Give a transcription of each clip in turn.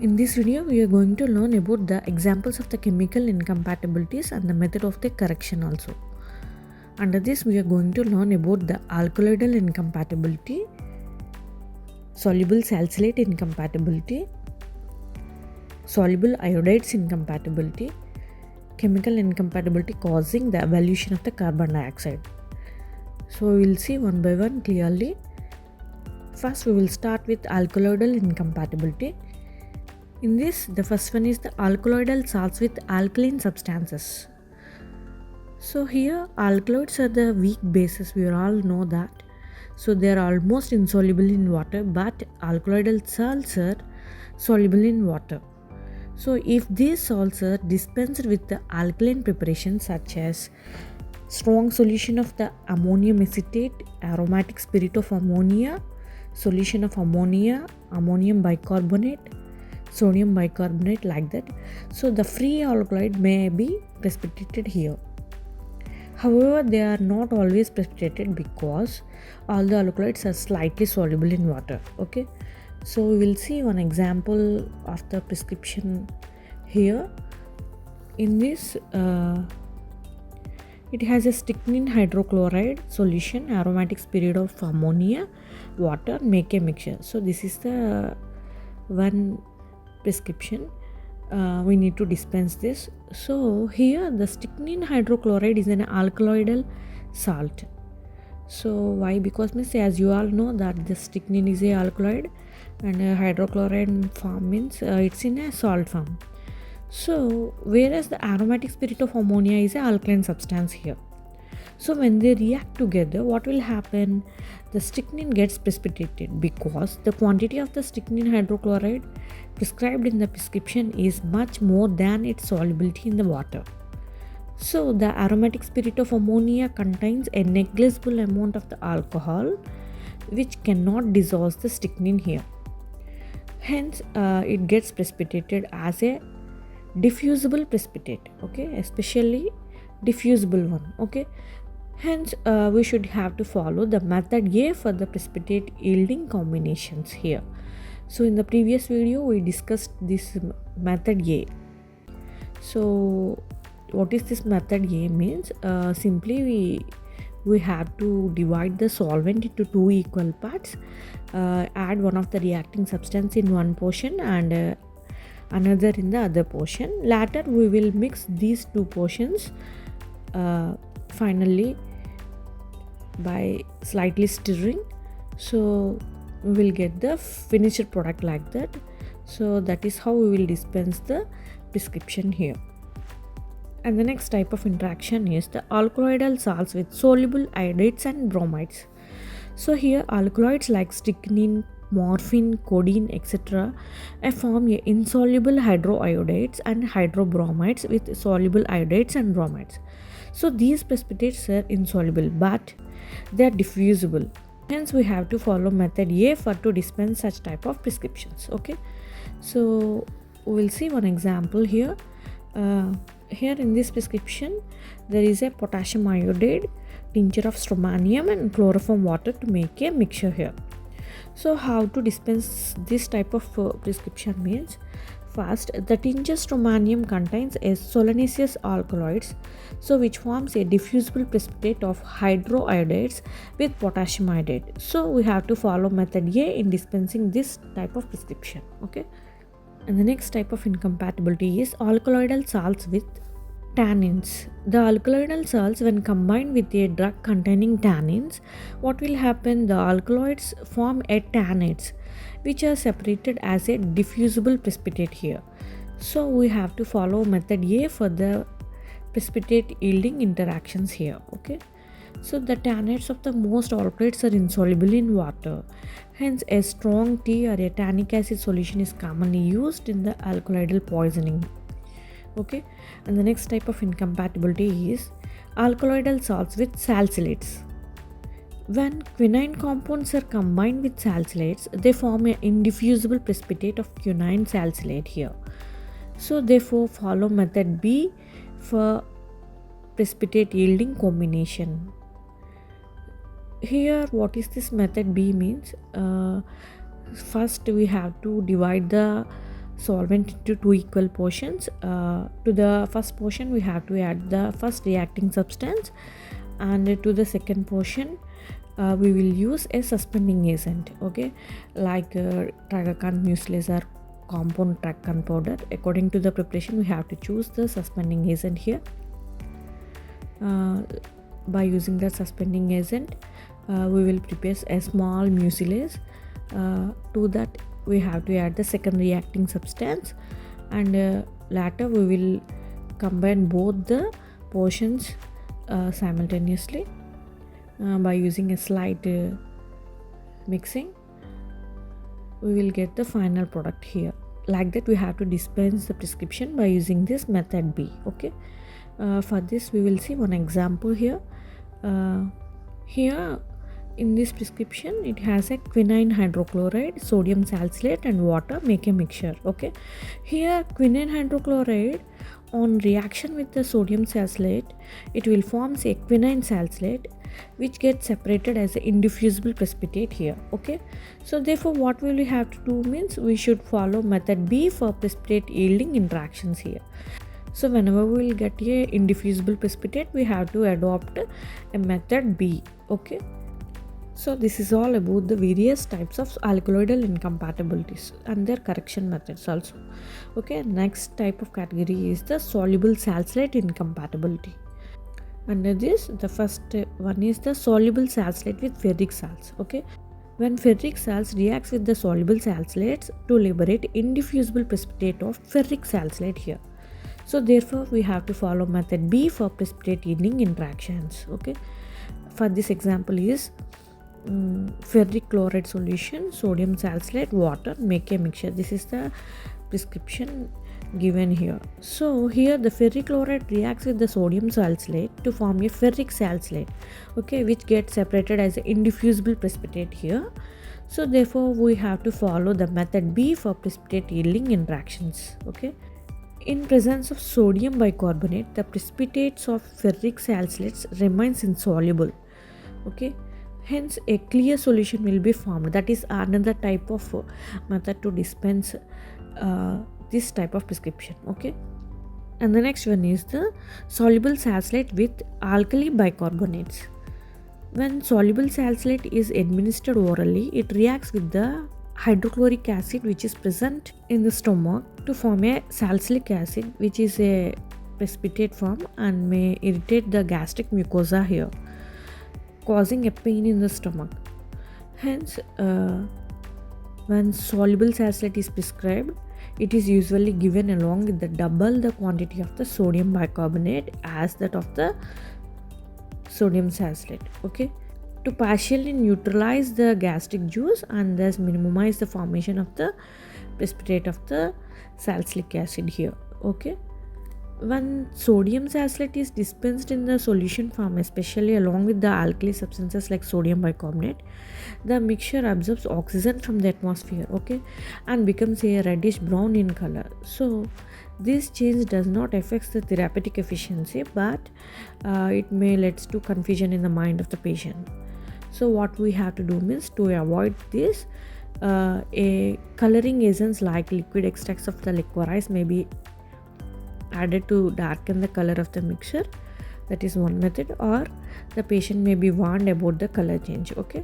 In this video, we are going to learn about the examples of the chemical incompatibilities and the method of their correction also. Under this, we are going to learn about the alkaloidal incompatibility, soluble salicylate incompatibility, soluble iodides incompatibility, chemical incompatibility causing the evolution of the carbon dioxide. So we will see one by one clearly. First, we will start with alkaloidal incompatibility. In this, the first one is the alkaloidal salts with alkaline substances. So here, alkaloids are the weak bases, we all know that. So they are almost insoluble in water, but alkaloidal salts are soluble in water. So if these salts are dispensed with the alkaline preparation such as strong solution of the ammonium acetate, aromatic spirit of ammonia, solution of ammonia, ammonium bicarbonate, sodium bicarbonate, like that. So the free alkaloid may be precipitated here. However, they are not always precipitated because all the alkaloids are slightly soluble in water. Okay, so we will see one example of the prescription here. In this, it has a strychnine hydrochloride solution, aromatic spirit of ammonia, water, make a mixture. So this is the one prescription. We need to dispense this. So here the strychnine hydrochloride is an alkaloidal salt. So why? Because as you all know that the strychnine is a alkaloid and a hydrochloride form means it's in a salt form. So whereas the aromatic spirit of ammonia is an alkaline substance here. So when they react together, what will happen? The strychnine gets precipitated because the quantity of the strychnine hydrochloride prescribed in the prescription is much more than its solubility in the water. So the aromatic spirit of ammonia contains a negligible amount of the alcohol which cannot dissolve the strychnine here. Hence it gets precipitated as a diffusible precipitate, okay, especially diffusible one, okay. Hence we should have to follow the method A for the precipitate yielding combinations here. So in the previous video we discussed this method A. So what is this method A means? Simply we have to divide the solvent into two equal parts, add one of the reacting substance in one portion and another in the other portion. Later we will mix these two portions finally by slightly stirring. So we will get the finished product like that. So that is how we will dispense the prescription here. And the next type of interaction is the alkaloidal salts with soluble iodides and bromides. So here alkaloids like strychnine, morphine, codeine, etc. form a insoluble hydroiodides and hydrobromides with soluble iodides and bromides. So these precipitates are insoluble but they are diffusible. Hence we have to follow method A for to dispense such type of prescriptions. Okay, so we will see one example here. Here in this prescription there is a potassium iodide, tincture of strontium and chloroform water to make a mixture here. So how to dispense this type of prescription means, first the tincture strontium contains a solaneous alkaloids, so which forms a diffusible precipitate of hydroiodides with potassium iodide. So we have to follow method A in dispensing this type of prescription. Okay, and the next type of incompatibility is alkaloidal salts with tannins. The alkaloidal salts, when combined with a drug containing tannins, what will happen? The alkaloids form a tannates which are separated as a diffusible precipitate here. So we have to follow method A for the precipitate yielding interactions here. Okay, so the tannates of the most alkaloids are insoluble in water. Hence a strong tea or a tannic acid solution is commonly used in the alkaloidal poisoning. Okay, and the next type of incompatibility is alkaloidal salts with salicylates. When quinine compounds are combined with salicylates, they form an indiffusible precipitate of quinine salicylate here. So therefore follow method B for precipitate yielding combination. Here what is this method B means? First we have to divide the solvent into two equal portions. To the first portion we have to add the first reacting substance, and to the second portion we will use a suspending agent, okay, like tragacan mucilage or compound tragacan powder. According to the preparation we have to choose the suspending agent here. By using the suspending agent we will prepare a small mucilage. To that we have to add the second reacting substance, and later we will combine both the portions simultaneously by using a slight mixing. We will get the final product here. Like that we have to dispense the prescription by using this method B, okay. For this we will see one example here. Here in this prescription it has a quinine hydrochloride, sodium salicylate and water make a mixture, okay. Here quinine hydrochloride on reaction with the sodium salicylate it will form a quinine salicylate which gets separated as an indiffusible precipitate here, okay. So therefore what we will have to do means we should follow method B for precipitate yielding interactions here. So whenever we will get a indiffusible precipitate we have to adopt a method B, okay. So this is all about the various types of alkaloidal incompatibilities and their correction methods also, okay. Next type of category is the soluble salicylate incompatibility. Under this the first one is the soluble salicylate with ferric salts, okay. When ferric salts reacts with the soluble salicylates to liberate indiffusible precipitate of ferric salicylate here. So therefore we have to follow method B for precipitate yielding interactions, okay. For this example is ferric chloride solution, sodium salicylate, water make a mixture. This is the prescription given here. So here the ferric chloride reacts with the sodium salicylate to form a ferric salicylate, okay, which gets separated as an indiffusible precipitate here. So therefore we have to follow the method B for precipitate yielding interactions, okay. In presence of sodium bicarbonate the precipitates of ferric salicylates remains insoluble, okay. Hence a clear solution will be formed. That is another type of method to dispense this type of prescription, okay. And the next one is the soluble salicylate with alkali bicarbonates. When soluble salicylate is administered orally it reacts with the hydrochloric acid which is present in the stomach to form a salicylic acid which is a precipitate form and may irritate the gastric mucosa here, causing a pain in the stomach. Hence when soluble salicylate is prescribed it is usually given along with the double the quantity of the sodium bicarbonate as that of the sodium salicylate, okay, to partially neutralize the gastric juice and thus minimize the formation of the precipitate of the salicylic acid here, okay. When sodium salicylate is dispensed in the solution form, especially along with the alkali substances like sodium bicarbonate, the mixture absorbs oxygen from the atmosphere, okay, and becomes a reddish brown in color. So this change does not affect the therapeutic efficiency, but it may lead to confusion in the mind of the patient. So what we have to do means to avoid this, a coloring agents like liquid extracts of the licorice may be added to darken the color of the mixture. That is one method, or the patient may be warned about the color change, okay.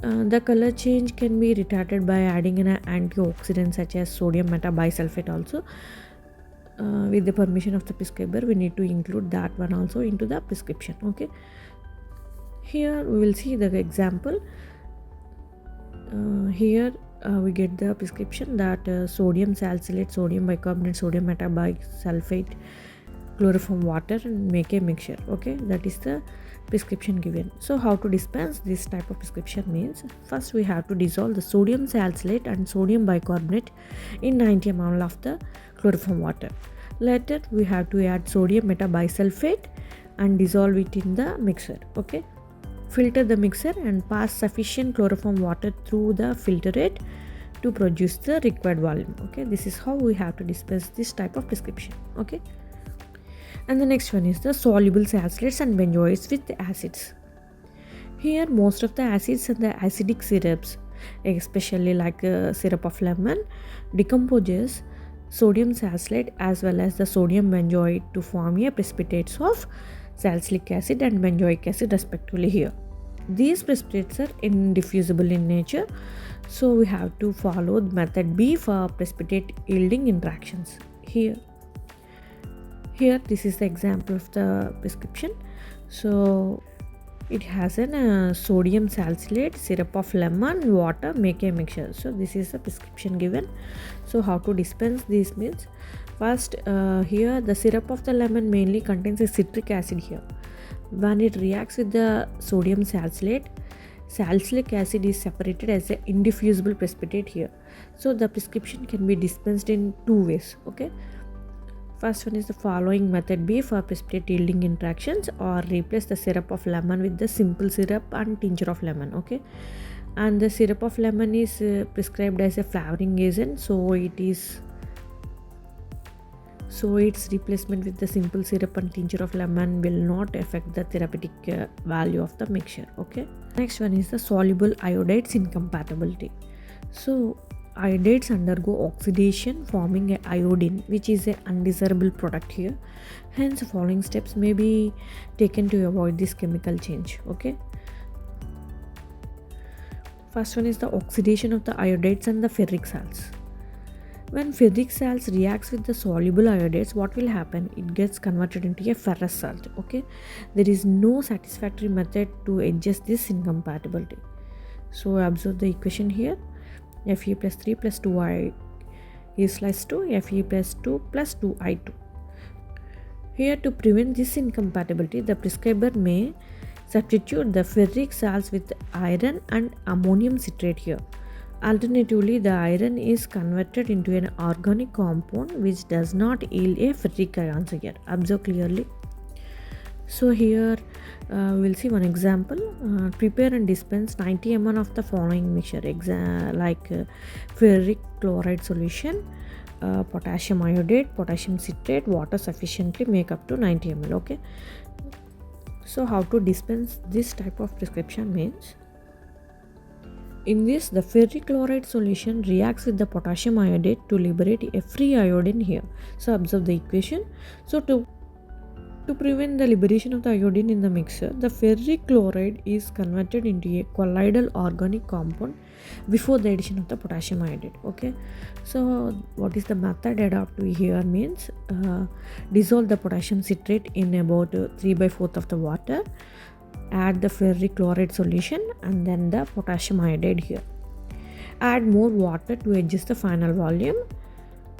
The color change can be retarded by adding an antioxidant such as sodium metabisulfate also. With the permission of the prescriber we need to include that one also into the prescription, okay. Here we will see the example. Here we get the prescription that sodium salicylate, sodium bicarbonate, sodium metabisulfate, chloroform water and make a mixture, okay. That is the prescription given. So how to dispense this type of prescription means first we have to dissolve the sodium salicylate and sodium bicarbonate in 90 ml of the chloroform water. Later we have to add sodium metabisulfate and dissolve it in the mixer, okay. Filter the mixer and pass sufficient chloroform water through the filtrate to produce the required volume, okay. This is how we have to dispense this type of prescription, okay. And the next one is the soluble salicylates and benzoates with acids. Here most of the acids and the acidic syrups, especially like syrup of lemon, decomposes sodium salicylate as well as the sodium benzoate to form a precipitates of salicylic acid and benzoic acid respectively here. These precipitates are indiffusible in nature, so we have to follow method B for precipitate yielding interactions. Here this is the example of the prescription. So it has a sodium salicylate, syrup of lemon, water, make a mixture. So this is the prescription given. So how to dispense this means, first here the syrup of the lemon mainly contains a citric acid here. When it reacts with the sodium salicylate, salicylic acid is separated as an indiffusible precipitate here. So the prescription can be dispensed in two ways. Okay, first one is the following method B for precipitate yielding interactions, or replace the syrup of lemon with the simple syrup and tincture of lemon. Okay, and the syrup of lemon is prescribed as a flavoring agent, so its replacement with the simple syrup and tincture of lemon will not affect the therapeutic value of the mixture. Okay, next one is the soluble iodides incompatibility. So iodides undergo oxidation forming a iodine, which is an undesirable product here. Hence following steps may be taken to avoid this chemical change. Okay, first one is the oxidation of the iodides and the ferric salts. When ferric salts reacts with the soluble iodides, what will happen? It gets converted into a ferrous salt. Okay, there is no satisfactory method to adjust this incompatibility. So observe the equation here. Fe plus 3 plus 2i is less to Fe plus 2 plus 2i2. Here, to prevent this incompatibility, the prescriber may substitute the ferric salts with iron and ammonium citrate here. Alternatively, the iron is converted into an organic compound which does not yield a ferric ions here. Observe clearly. So here we'll see one example. Prepare and dispense 90 ml of the following mixture, like ferric chloride solution, potassium iodide, potassium citrate, water sufficiently, make up to 90 ml. Okay, so how to dispense this type of prescription means, in this the ferric chloride solution reacts with the potassium iodide to liberate a free iodine here. So observe the equation. So to prevent the liberation of the iodine in the mixture, the ferric chloride is converted into a colloidal organic compound before the addition of the potassium iodide. Okay, so what is the method adopted here means, dissolve the potassium citrate in about 3/4 of the water, add the ferric chloride solution and then the potassium iodide here. Add more water to adjust the final volume.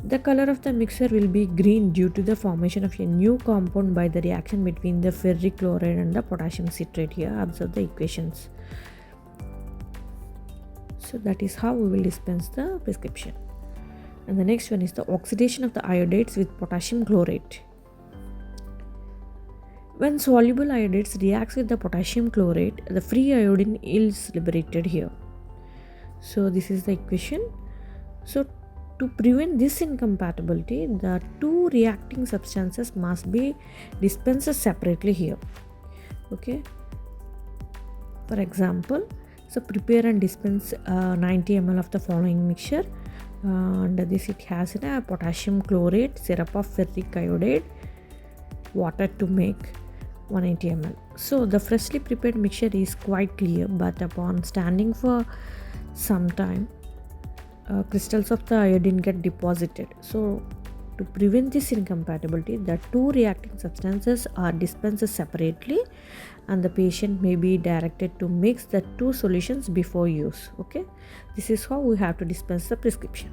The color of the mixture will be green due to the formation of a new compound by the reaction between the ferric chloride and the potassium citrate here. Observe the equations. So that is how we will dispense the prescription. And the next one is the oxidation of the iodides with potassium chlorate. When soluble iodides reacts with the potassium chlorate, the free iodine is liberated here. So this is the equation. So to prevent this incompatibility, the two reacting substances must be dispensed separately here. Okay, for example, so prepare and dispense 90 ml of the following mixture. Under this it has a potassium chlorate, syrup of ferric iodide, water to make 180 ml. So the freshly prepared mixture is quite clear, but upon standing for some time, crystals of the iodine get deposited. So to prevent this incompatibility, the two reacting substances are dispensed separately and the patient may be directed to mix the two solutions before use. Okay, this is how we have to dispense the prescription.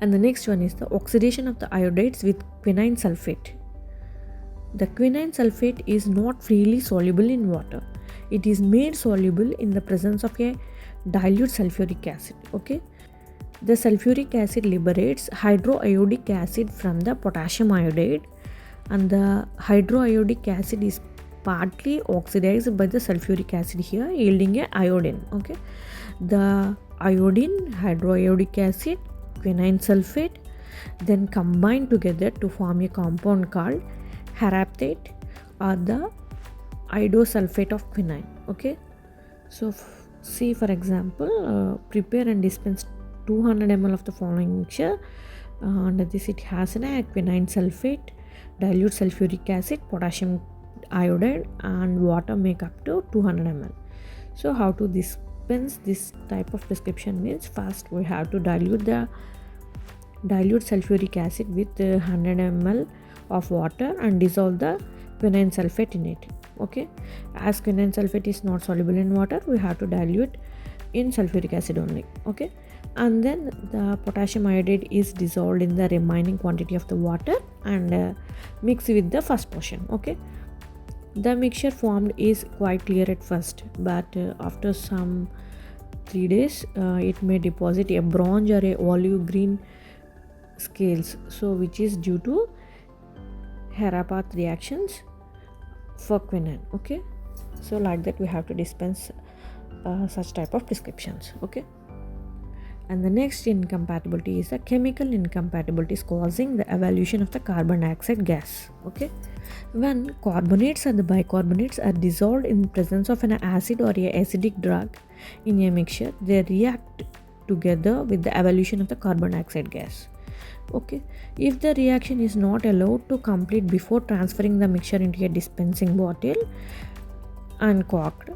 And the next one is the oxidation of the iodides with quinine sulfate. The quinine sulfate is not freely soluble in water. It is made soluble in the presence of a dilute sulfuric acid. Okay, the sulfuric acid liberates hydroiodic acid from the potassium iodide, and the hydroiodic acid is partly oxidized by the sulfuric acid here, yielding a iodine. Okay, the iodine, hydroiodic acid, quinine sulfate then combine together to form a compound called haraphthate or the iodosulfate of quinine. Okay, so see for example, prepare and dispense 200 ml of the following mixture. Under this it has an quinine sulfate, dilute sulfuric acid, potassium iodide and water make up to 200 ml. So how to dispense this type of prescription means, first we have to dilute sulfuric acid with 100 ml of water and dissolve the quinine sulfate in it. Okay, as quinine sulfate is not soluble in water, we have to dilute in sulfuric acid only. Okay, and then the potassium iodide is dissolved in the remaining quantity of the water and mix with the first portion. Okay, the mixture formed is quite clear at first, but after some 3 days it may deposit a bronze or a olive green scales, so which is due to Herapath reactions for quinine. Okay, so like that we have to dispense such type of prescriptions. Okay, and the next incompatibility is the chemical incompatibilities causing the evolution of the carbon dioxide gas. Okay, when carbonates or the bicarbonates are dissolved in presence of an acid or a acidic drug in a mixture, they react together with the evolution of the carbon dioxide gas. Okay, if the reaction is not allowed to complete before transferring the mixture into a dispensing bottle uncorked,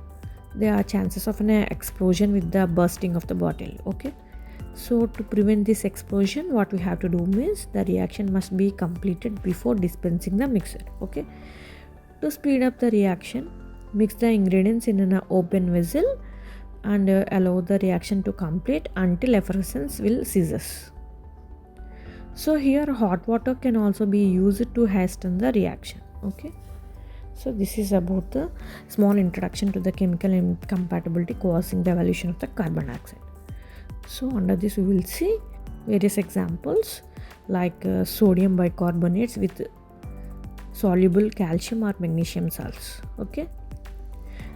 there are chances of an explosion with the bursting of the bottle. Okay, so to prevent this explosion, what we have to do means the reaction must be completed before dispensing the mixture. Okay, to speed up the reaction, mix the ingredients in an open vessel and allow the reaction to complete until effervescence will ceases. So here hot water can also be used to hasten the reaction. Okay, so this is about the small introduction to the chemical incompatibility causing the evolution of the carbon dioxide. So under this we will see various examples like sodium bicarbonates with soluble calcium or magnesium salts. Okay,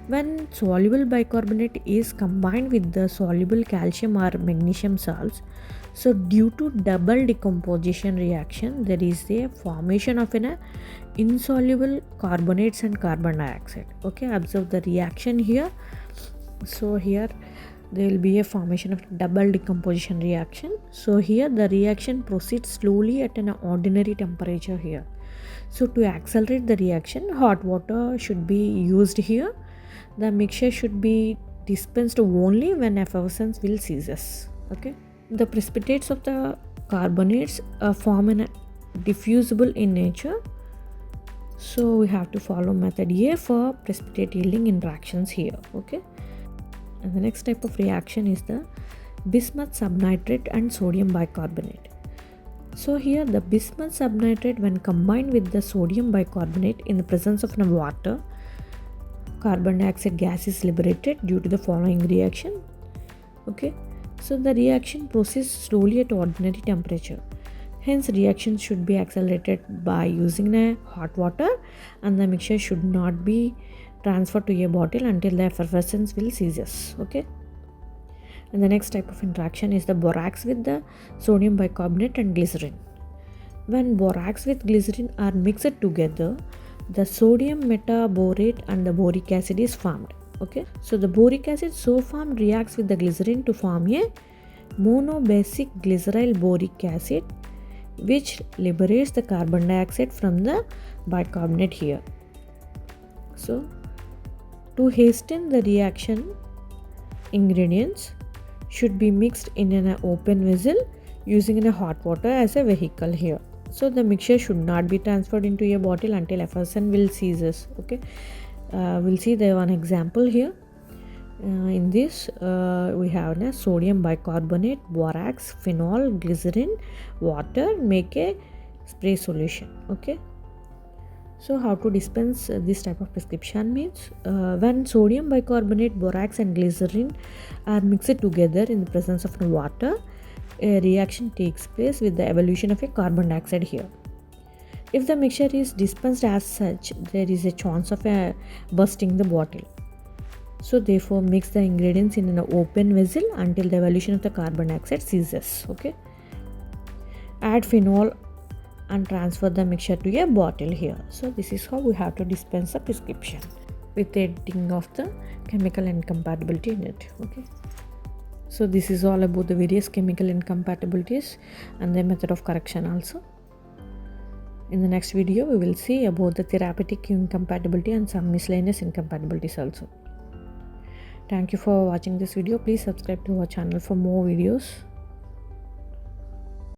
when soluble bicarbonate is combined with the soluble calcium or magnesium salts, so due to double decomposition reaction, there is a formation of an insoluble carbonates and carbon dioxide. Okay, observe the reaction here. So here there will be a formation of double decomposition reaction. So here the reaction proceeds slowly at an ordinary temperature here. So to accelerate the reaction, hot water should be used here. The mixture should be dispensed only when effervescence will ceases. Okay, the precipitates of the carbonates form an diffusible in nature. So we have to follow method A for precipitate yielding interactions here. Okay, and the next type of reaction is the bismuth subnitrate and sodium bicarbonate. So here the bismuth subnitrate, when combined with the sodium bicarbonate in the presence of water, carbon dioxide gas is liberated due to the following reaction. Okay, so the reaction proceeds slowly at ordinary temperature. Hence reaction should be accelerated by using a hot water, and the mixture should not be transferred to a bottle until the effervescence will ceases. Okay, and the next type of interaction is the borax with the sodium bicarbonate and glycerin. When borax with glycerin are mixed together, the sodium metaborate and the boric acid is formed. Okay, so the boric acid so formed reacts with the glycerin to form a monobasic glyceryl boric acid, which liberates the carbon dioxide from the bicarbonate here. So to hasten the reaction, ingredients should be mixed in an open vessel using a hot water as a vehicle here. So the mixture should not be transferred into a bottle until effervescence will ceases. Okay, we'll see the one example here. In this we have a sodium bicarbonate, borax, phenol, glycerin, water, make a spray solution. Okay, so how to dispense this type of prescription means, when sodium bicarbonate, borax and glycerin are mixed together in the presence of water, a reaction takes place with the evolution of a carbon dioxide here. If the mixture is dispensed as such, there is a chance of bursting the bottle. So therefore mix the ingredients in an open vessel until the evolution of the carbon dioxide ceases. Okay, add phenol and transfer the mixture to a bottle here. So this is how we have to dispense a prescription with the adding of the chemical incompatibility in it. Okay. So this is all about the various chemical incompatibilities and their method of correction also. In the next video, we will see about the therapeutic incompatibility and some miscellaneous incompatibilities also. Thank you for watching this video. Please subscribe to our channel for more videos.